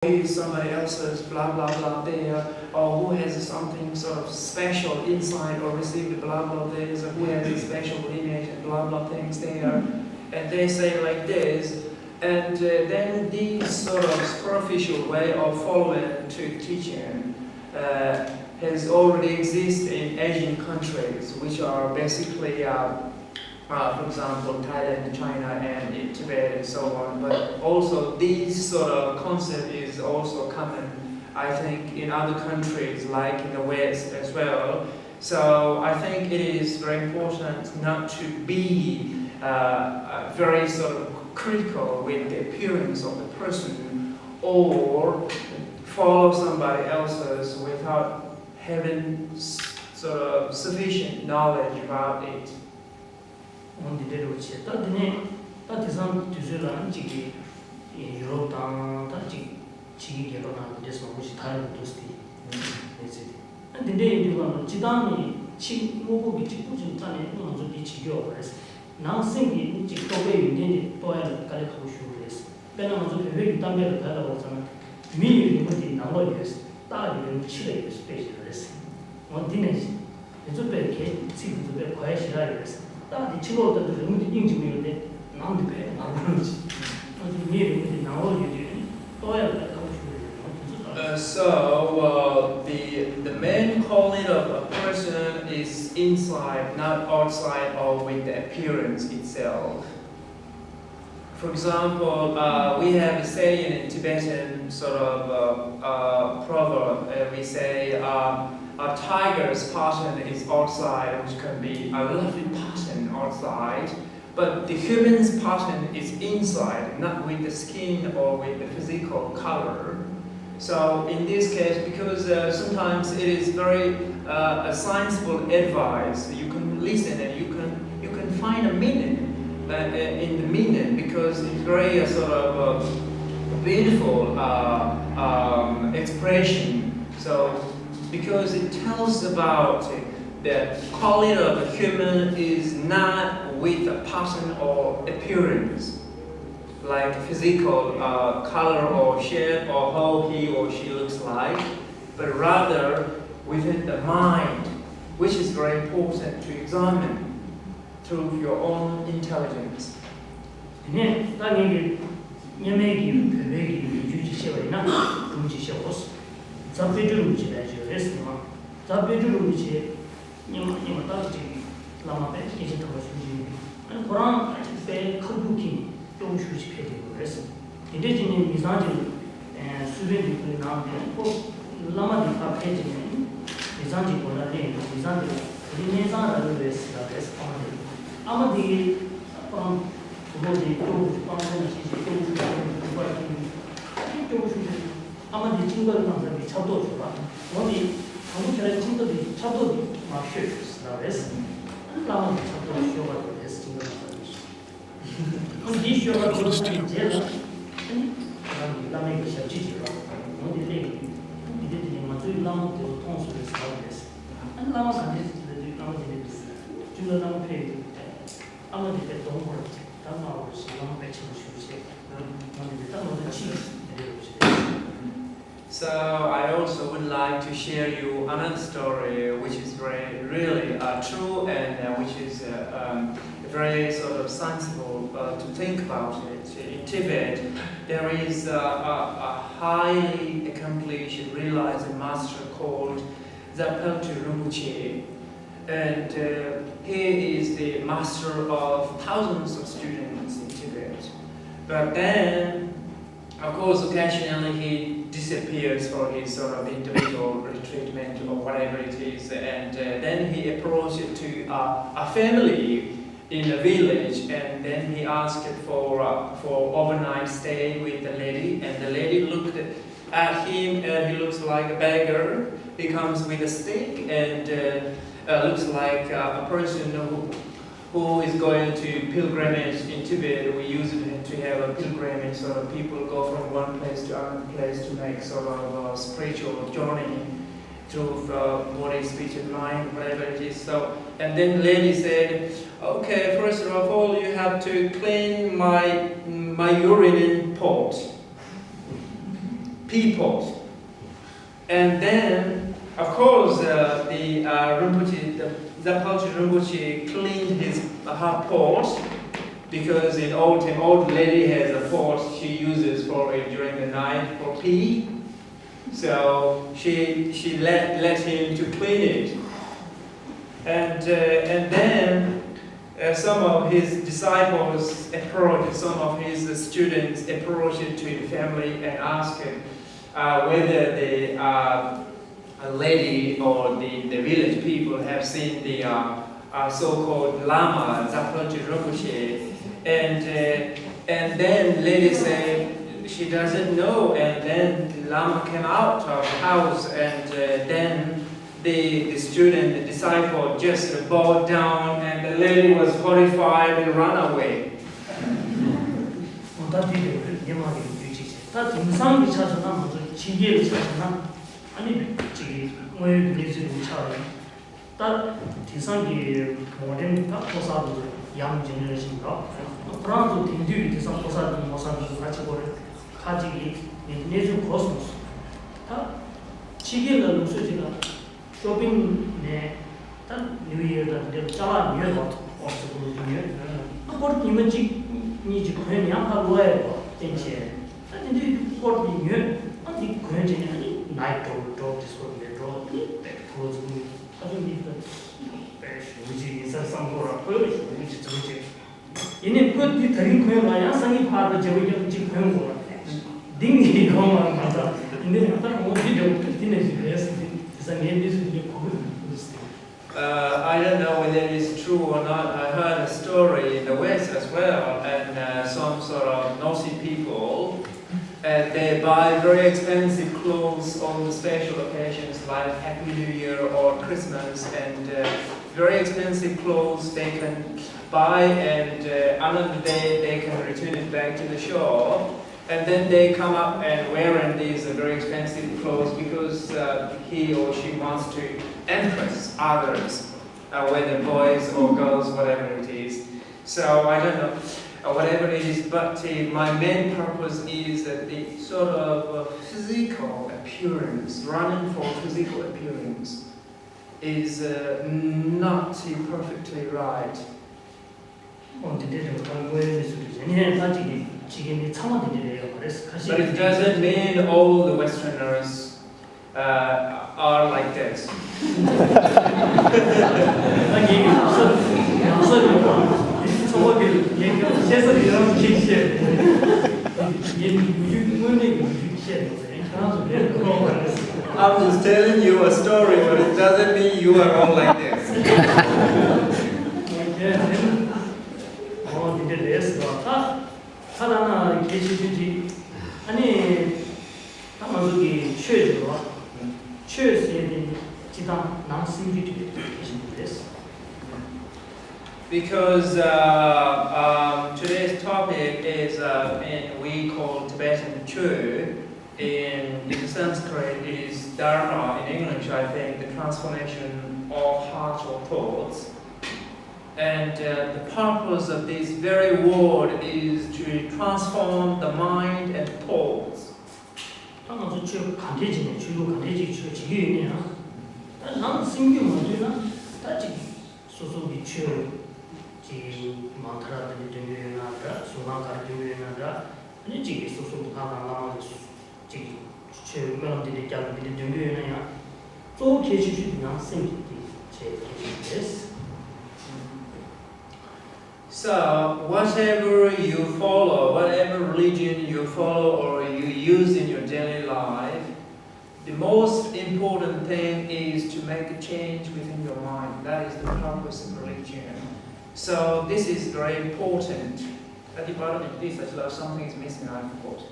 is somebody else's blah blah blah there, or who has something sort of special inside or received blah blah this, or who has a special lineage and blah blah things there, and they say like this, and then this sort of superficial way of following to teaching has already existed in Asian countries, which are basically for example, Thailand, China, and Tibet, and so on. But also, this sort of concept is also common, I think, in other countries, like in the West as well. So I think it is very important not to be very sort of critical with the appearance of the person, or follow somebody else's without having sort of sufficient knowledge about it. On the day which that is on to Zealand, Chigi, Europe, Chigi, this one which time to stay. And the day you want Chidani, Chi, Mogo, Chipuchin, Tani, no, to be Chigos. Now singing, Chikobe, intended toil and calico shoes. Then I was a very dumbbell pedal, me with the knowledge, started in Chile, specialist. One teenage, it's a bad case, seems to be quite hilarious. The children that the engineer non dependent so the main calling of a person is inside, not outside, or with the appearance itself. For example, we have a saying in Tibetan sort of proverb. We say a tiger's pattern is outside, which can be a lovely pattern outside, but the human's pattern is inside, not with the skin or with the physical color. So in this case, because sometimes it is very a sensible advice, you can listen and you can find a meaning in the meaning, because it's very sort of beautiful expression. So because it tells about the quality of a human is not with a pattern or appearance, like physical color or shape or how he or she looks like, but rather within the mind, which is very important to examine through your own intelligence. So I also would like to share you another story, which is really true, and which is very sort of sensible to think about it. In Tibet, there is a highly accomplished, realized master called Zapeltu Rinpoche, and he is the master of thousands of students in Tibet. But then, of course, occasionally he disappears for his sort of individual retreatment or whatever it is, and then he approached to a family in a village, and then he asked for overnight stay with the lady, and the lady looked at him, and he looks like a beggar. He comes with a stick and looks like a person who is going to pilgrimage in Tibet. We use it to have a pilgrimage, sort of people go from one place to another place to make sort of a spiritual journey through body, speech, and mind, whatever it is. So, and then the lady said, "Okay, first of all, you have to clean my urine pot." people. And then, of course, the Rinpoche, the Zapalchi Rinpoche cleaned her pot, because in old time, old lady has a pot she uses for during the night for pee. So she let him to clean it. And then some of his disciples approached, some of his students approached to the family and asked him whether the lady or the village people have seen the so-called Lama, Zapalchi Rinpoche. And then lady said she doesn't know, and then the Lama came out of the house, and then the student, the disciple, just bowed down, and the lady was horrified and ran away. young generation Pranzo Tindu is some Posad Mosad Haji in Nature Cosmos. Chigil Lucilla shopping New Year that the Chala New York also New Year. What imaging needs to claim young away in chair. I didn't what we knew. I think Quentin night drop this one, they draw that goes. I don't need the which is some more Polish, which is which. In a good drink, I asked any part of the Jim Dingy home and mother. In the other I don't know whether it is true or not. I heard a story in the West as well, and some sort of nosy people, and they buy very expensive clothes on the special occasions like Happy New Year or Christmas, and very expensive clothes they can buy, and another day they can return it back to the shop. And then they come up and wearing these very expensive clothes because he or she wants to impress others, whether boys or girls, whatever it is. So I don't know, whatever it is, but my main purpose is that the sort of physical appearance, running for physical appearance, is not perfectly right. But it doesn't mean all the Westerners are like this. I'm just telling you a story, but it doesn't mean you are all like this. Because today's topic is, we call Tibetan Chu. In Sanskrit, it is Dharma. In English, I think, the transformation of heart or thoughts. And the purpose of this very word is to transform the mind and thoughts. So, whatever you follow, whatever religion you follow or you use in your daily life, the most important thing is to make a change within your mind. That is the purpose of religion. So, this is very important. At the bottom of this, I love something is missing, I forgot.